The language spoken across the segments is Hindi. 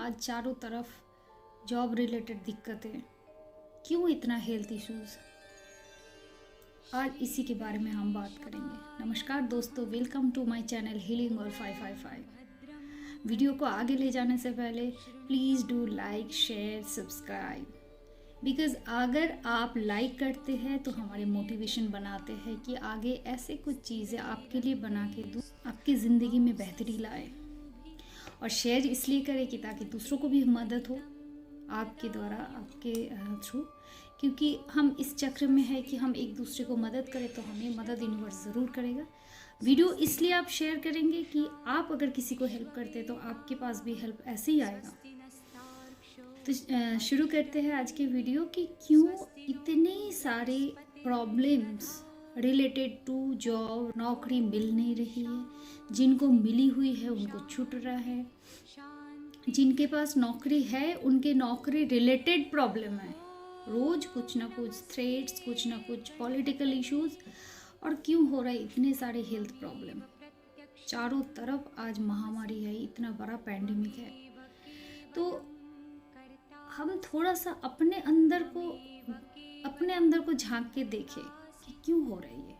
आज चारों तरफ जॉब रिलेटेड दिक्कतें, क्यों इतना हेल्थ इश्यूज़, आज इसी के बारे में हम बात करेंगे। नमस्कार दोस्तों, welcome to my channel healing और 555। वीडियो को आगे ले जाने से पहले please do like, share, subscribe, because अगर आप लाइक करते हैं तो हमारे मोटिवेशन बनाते हैं कि आगे ऐसे कुछ चीज़ें आपके लिए बना के दूँ, आपकी ज़िंदगी में बेहतरी लाए। और शेयर इसलिए करें कि ताकि दूसरों को भी मदद हो आपके द्वारा, आपके थ्रू, क्योंकि हम इस चक्र में है कि हम एक दूसरे को मदद करें तो हमें मदद यूनिवर्स ज़रूर करेगा। वीडियो इसलिए आप शेयर करेंगे कि आप अगर किसी को हेल्प करते हैं तो आपके पास भी हेल्प ऐसे ही आएगा। तो शुरू करते हैं आज के वीडियो कि क्यों इतने सारे प्रॉब्लम्स रिलेटेड टू जॉब, नौकरी मिल नहीं रही है, जिनको मिली हुई है उनको छूट रहा है, जिनके पास नौकरी है उनके नौकरी रिलेटेड प्रॉब्लम है, रोज़ कुछ ना कुछ थ्रेट्स, कुछ ना कुछ पॉलिटिकल इश्यूज़, और क्यों हो रहा है इतने सारे हेल्थ प्रॉब्लम। चारों तरफ आज महामारी है, इतना बड़ा पैंडेमिक है। तो हम थोड़ा सा अपने अंदर को झांक के देखें कि क्यों हो रही है।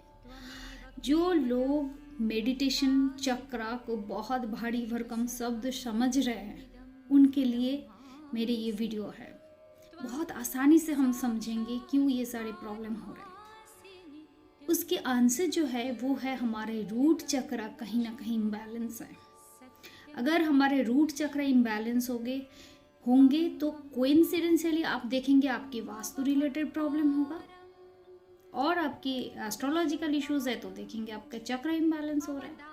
जो लोग मेडिटेशन चक्रा को बहुत भारी भरकम शब्द समझ रहे हैं उनके लिए मेरे ये वीडियो है। बहुत आसानी से हम समझेंगे क्यों ये सारे प्रॉब्लम हो रहे हैं। उसके आंसर जो है वो है हमारे रूट चक्रा कहीं ना कहीं इम्बैलेंस है। अगर हमारे रूट चक्रा इम्बैलेंस होंगे तो कोइंसिडेंशियली आप देखेंगे आपकी वास्तु रिलेटेड प्रॉब्लम होगा, और आपकी एस्ट्रोलॉजिकल इश्यूज है तो देखेंगे आपका चक्र इम्बैलेंस हो रहा है।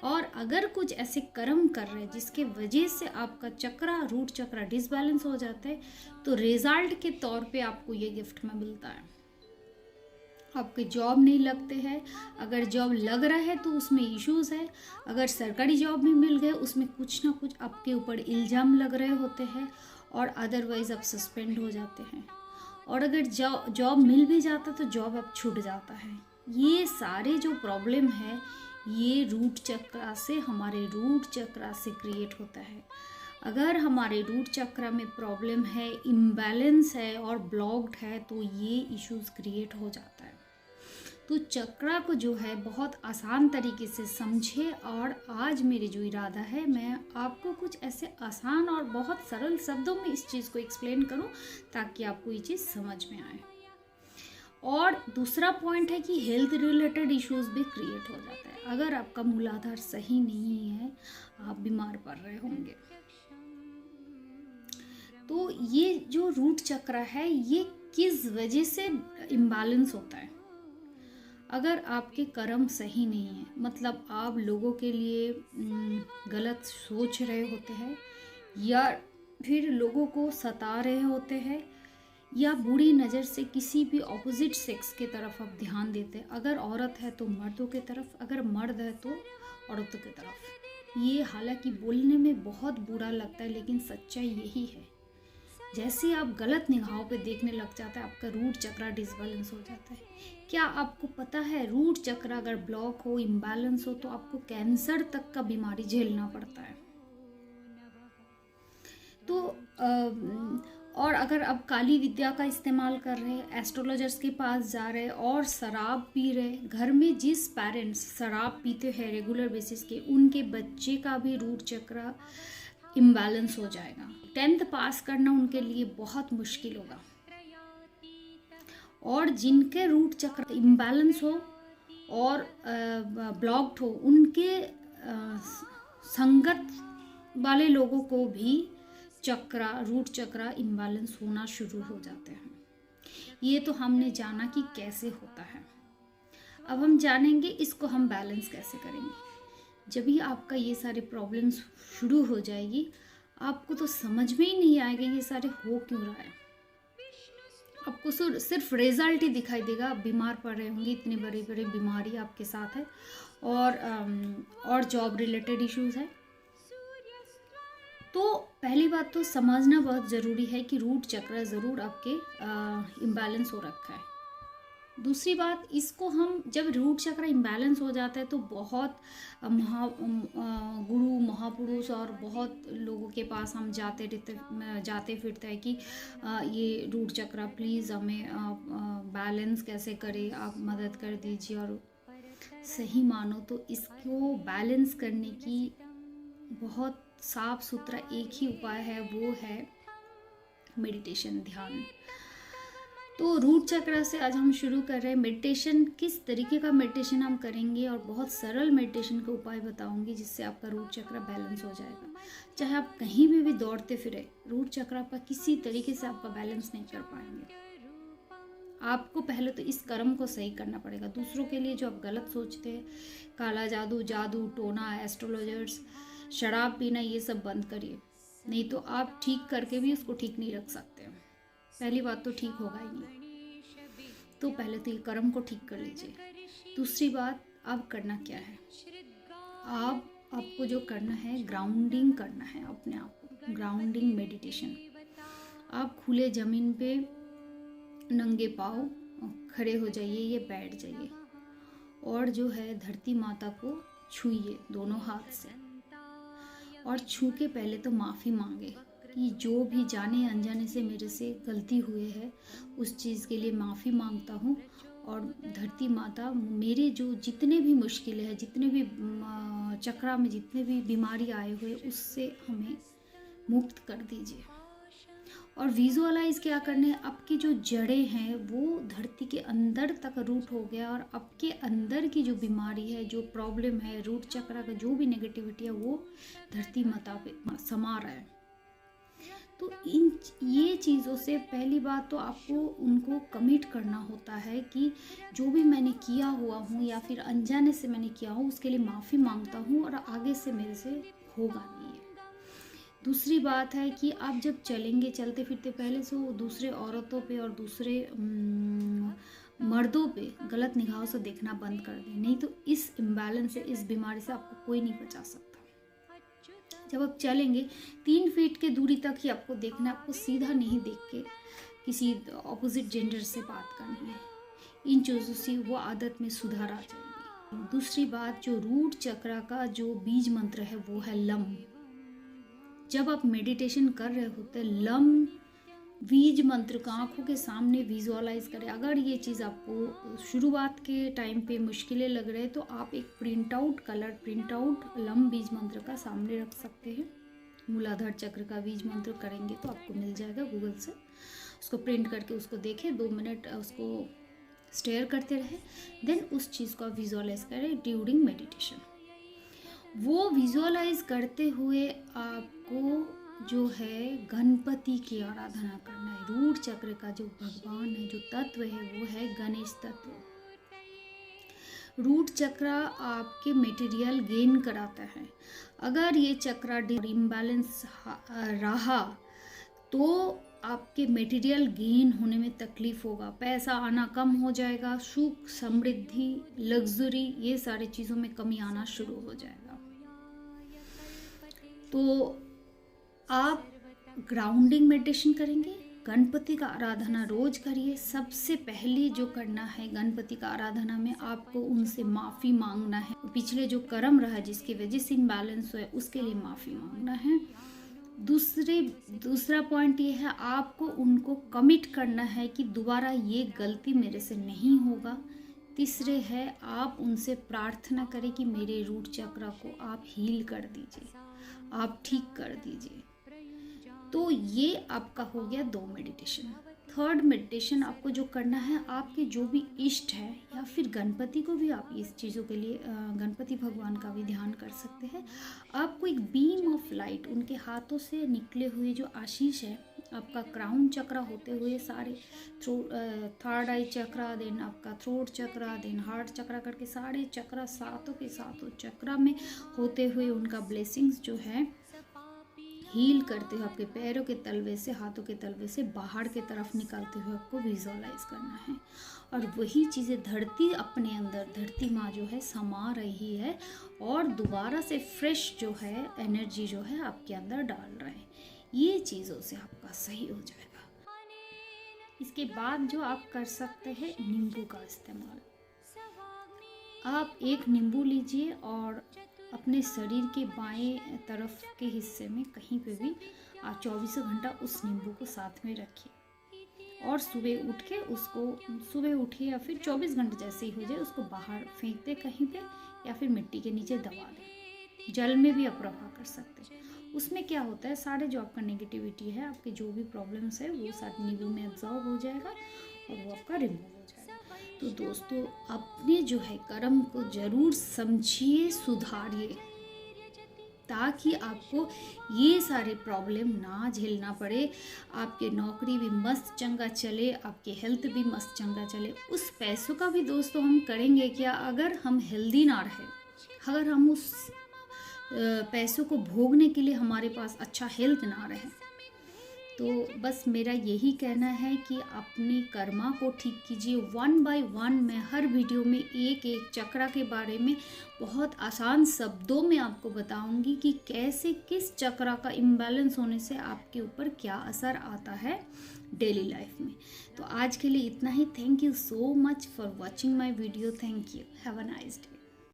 और अगर कुछ ऐसे कर्म कर रहे हैं जिसके वजह से आपका चक्रा, रूट चक्रा डिसबैलेंस हो जाता है, तो रिजल्ट के तौर पे आपको ये गिफ्ट में मिलता है। आपके जॉब नहीं लगते हैं, अगर जॉब लग रहा है तो उसमें इश्यूज है, अगर सरकारी जॉब भी मिल गए उसमें कुछ ना कुछ आपके ऊपर इल्ज़ाम लग रहे होते हैं, और अदरवाइज आप सस्पेंड हो जाते हैं, और अगर जॉब मिल भी जाता तो जॉब अब छूट जाता है। ये सारे जो प्रॉब्लम है ये रूट चक्रा से, हमारे रूट चक्रा से क्रिएट होता है। अगर हमारे रूट चक्रा में प्रॉब्लम है, इम्बैलेंस है और ब्लॉक्ड है तो ये इश्यूज क्रिएट हो जाता है। तो चक्रा को जो है बहुत आसान तरीके से समझे, और आज मेरे जो इरादा है मैं आपको कुछ ऐसे आसान और बहुत सरल शब्दों में इस चीज़ को एक्सप्लेन करूं ताकि आपको ये चीज़ समझ में आए। और दूसरा पॉइंट है कि हेल्थ रिलेटेड इश्यूज भी क्रिएट हो जाता है। अगर आपका मूलाधार सही नहीं है, आप बीमार पड़ रहे होंगे। तो ये जो रूट चक्र है ये किस वजह से इम्बैलेंस होता है। अगर आपके कर्म सही नहीं है, मतलब आप लोगों के लिए गलत सोच रहे होते हैं, या फिर लोगों को सता रहे होते हैं, या बुरी नज़र से किसी भी ऑपोजिट सेक्स के तरफ आप ध्यान देते हैं। अगर औरत है तो मर्दों की तरफ, अगर मर्द है तो औरतों की तरफ। ये हालांकि बोलने में बहुत बुरा लगता है लेकिन सच्चाई यही है। जैसे आप गलत निगाहों पे देखने लग जाता है, आपका रूट चक्रा डिसबैलेंस हो जाता है। क्या आपको पता है रूट चक्रा अगर ब्लॉक हो, इम्बैलेंस हो, तो आपको कैंसर तक का बीमारी झेलना पड़ता है। तो और अगर आप काली विद्या का इस्तेमाल कर रहे हैं, एस्ट्रोलॉजर्स के पास जा रहे हैं और शराब पी रहे, घर में जिस पेरेंट्स शराब पीते हैं रेगुलर बेसिस के, उनके बच्चे का भी रूट चक्रा इम्बैलेंस हो जाएगा। 10th पास करना उनके लिए बहुत मुश्किल होगा। और जिनके रूट चक्र इम्बैलेंस हो और ब्लॉक्ड हो, उनके संगत वाले लोगों को भी चक्रा, रूट चक्रा इम्बैलेंस होना शुरू हो जाते हैं। ये तो हमने जाना कि कैसे होता है। अब हम जानेंगे इसको हम बैलेंस कैसे करेंगे। जब भी आपका ये सारे प्रॉब्लम्स शुरू हो जाएगी, आपको तो समझ में ही नहीं आएगा ये सारे हो क्यों रहा है। आपको सिर्फ रिजल्ट ही दिखाई देगा, आप बीमार पड़ रहे होंगे, इतनी बड़ी बड़ी बीमारी आपके साथ है, और जॉब रिलेटेड इश्यूज है। तो पहली बात तो समझना बहुत ज़रूरी है कि रूट चक्र ज़रूर आपके इम्बैलेंस हो रखा है। दूसरी बात, इसको हम जब रूट चक्र इम्बैलेंस हो जाता है तो बहुत गुरु महापुरुष और बहुत लोगों के पास हम जाते फिरते हैं कि ये रूट चक्र प्लीज़ हमें बैलेंस कैसे करें, आप मदद कर दीजिए। और सही मानो तो इसको बैलेंस करने की बहुत साफ सुथरा एक ही उपाय है, वो है मेडिटेशन, ध्यान। तो रूट चक्र से आज हम शुरू कर रहे हैं मेडिटेशन। किस तरीके का मेडिटेशन हम करेंगे और बहुत सरल मेडिटेशन का उपाय बताऊंगी जिससे आपका रूट चक्र बैलेंस हो जाएगा। चाहे आप कहीं भी दौड़ते फिरे, रूट चक्र आपका किसी तरीके से आपका बैलेंस नहीं कर पाएंगे। आपको पहले तो इस कर्म को सही करना पड़ेगा। दूसरों के लिए जो आप गलत सोचते हैं, काला जादू, टोना, एस्ट्रोलॉजर्स, शराब पीना, ये सब बंद करिए। नहीं तो आप ठीक करके भी उसको ठीक नहीं रख सकते। पहली बात तो ठीक होगा ही नहीं, तो पहले तो ये कर्म को ठीक कर लीजिए। दूसरी बात, अब करना क्या है, आपको जो करना है, ग्राउंडिंग करना है अपने आप को, ग्राउंडिंग मेडिटेशन। आप खुले ज़मीन पे नंगे पाँव खड़े हो जाइए, ये बैठ जाइए और जो है धरती माता को छूइए दोनों हाथ से, और छू के पहले तो माफ़ी मांगे कि जो भी जाने अनजाने से मेरे से गलती हुई है उस चीज़ के लिए माफ़ी मांगता हूँ। और धरती माता मेरे जो जितने भी मुश्किलें हैं, जितने भी चक्रा में जितने भी बीमारी आए हुए, उससे हमें मुक्त कर दीजिए। और विजुअलाइज क्या करने हैं, आपकी जो जड़ें हैं वो धरती के अंदर तक रूट हो गया, और आपके अंदर की जो बीमारी है, जो प्रॉब्लम है, रूट चक्र का जो भी नेगेटिविटी है, वो धरती माता पे समा रहा है। तो ये चीज़ों से पहली बात तो आपको उनको कमिट करना होता है कि जो भी मैंने किया हुआ हूँ या फिर अनजाने से मैंने किया हूँ उसके लिए माफ़ी मांगता हूँ और आगे से मेरे से होगा नहीं। दूसरी बात है कि आप जब चलेंगे, चलते फिरते, पहले से वो दूसरे औरतों पे और दूसरे मर्दों पे गलत निगाहों से देखना बंद कर दें। नहीं तो इस इम्बैलेंस से, इस बीमारी से आपको कोई नहीं बचा सकता। जब आप चलेंगे 3 फीट के दूरी तक ही आपको देखना है, आपको सीधा नहीं देख के किसी ऑपोजिट जेंडर से बात करनी है। इन चीज़ों से वो आदत में सुधार आ जाएगी। दूसरी बात, जो रूट चक्र का जो बीज मंत्र है वो है लम। जब आप मेडिटेशन कर रहे होते हैं, लम बीज मंत्र का आंखों के सामने विजुअलाइज करें। अगर ये चीज़ आपको शुरुआत के टाइम पे मुश्किलें लग रहे हैं तो आप एक कलर प्रिंट आउट लम बीज मंत्र का सामने रख सकते हैं। मूलाधार चक्र का बीज मंत्र करेंगे तो आपको मिल जाएगा गूगल से, उसको प्रिंट करके उसको देखें, 2 मिनट उसको स्टेयर करते रहे, देन उस चीज़ को विजुअलाइज करें ड्यूरिंग मेडिटेशन। वो विजुअलाइज करते हुए आपको जो है गणपति की आराधना करना है। रूट चक्र का जो भगवान है, जो तत्व है, वो है गणेश तत्व। रूट चक्र आपके मटेरियल गेन कराता है। अगर ये चक्र इम्बैलेंस रहा तो आपके मटेरियल गेन होने में तकलीफ होगा, पैसा आना कम हो जाएगा, सुख, समृद्धि, लग्जरी, ये सारी चीज़ों में कमी आना शुरू हो जाएगा। तो आप ग्राउंडिंग मेडिटेशन करेंगे, गणपति का आराधना रोज करिए। सबसे पहले जो करना है गणपति का आराधना में, आपको उनसे माफ़ी मांगना है। पिछले जो कर्म रहा जिसकी वजह से इम्बैलेंस हुआ उसके लिए माफ़ी मांगना है। दूसरा पॉइंट ये है, आपको उनको कमिट करना है कि दोबारा ये गलती मेरे से नहीं होगा। तीसरे है, आप उनसे प्रार्थना करें कि मेरे रूट चक्र को आप हील कर दीजिए, आप ठीक कर दीजिए। तो ये आपका हो गया 2 मेडिटेशन। थर्ड मेडिटेशन आपको जो करना है, आपके जो भी इष्ट है या फिर गणपति को भी आप इस चीज़ों के लिए गणपति भगवान का भी ध्यान कर सकते हैं। आपको एक बीम ऑफ लाइट, उनके हाथों से निकले हुए जो आशीष है, आपका क्राउन चक्र होते हुए सारे थर्ड आई चक्र, देन आपका थ्रोट चक्र, देन हार्ट चक्र करके सारे चक्र सातों के सातों चक्र में होते हुए उनका ब्लेसिंग्स जो है हील करते हुए आपके पैरों के तलवे से, हाथों के तलवे से बाहर के तरफ निकलते हुए आपको विजुअलाइज करना है। और वही चीज़ें धरती अपने अंदर, धरती माँ जो है समा रही है और दोबारा से फ्रेश जो है एनर्जी जो है आपके अंदर डाल रहे हैं। ये चीज़ों से आपका सही हो जाएगा। इसके बाद जो आप कर सकते हैं, नींबू का इस्तेमाल। आप एक नींबू लीजिए और अपने शरीर के बाएं तरफ के हिस्से में कहीं पे भी आप 24 घंटा उस नींबू को साथ में रखिए और सुबह उठ के उसको, सुबह उठिए या फिर 24 घंटे जैसे ही हो जाए उसको बाहर फेंक दे कहीं पे, या फिर मिट्टी के नीचे दबा दें। जल में भी आप प्रवाह कर सकते हैं। उसमें क्या होता है, सारे जो आपका नेगेटिविटी है, आपके जो भी प्रॉब्लम्स है, वो सारे नींबू में एब्जॉर्ब हो जाएगा और वो आपका रिमूव हो जाएगा। तो दोस्तों, अपने जो है कर्म को ज़रूर समझिए, सुधारिए, ताकि आपको ये सारे प्रॉब्लम ना झेलना पड़े। आपके नौकरी भी मस्त चंगा चले, आपकी हेल्थ भी मस्त चंगा चले। उस पैसों का भी दोस्तों हम करेंगे क्या अगर हम हेल्दी ना रहे, अगर हम उस पैसों को भोगने के लिए हमारे पास अच्छा हेल्थ ना रहे। तो बस मेरा यही कहना है कि अपनी कर्मा को ठीक कीजिए। 1 बाय 1 मैं हर वीडियो में एक एक चक्रा के बारे में बहुत आसान शब्दों में आपको बताऊंगी कि कैसे किस चक्रा का इम्बैलेंस होने से आपके ऊपर क्या असर आता है डेली लाइफ में। तो आज के लिए इतना ही। Thank you so much for watching my video. Thank you. Have a nice day.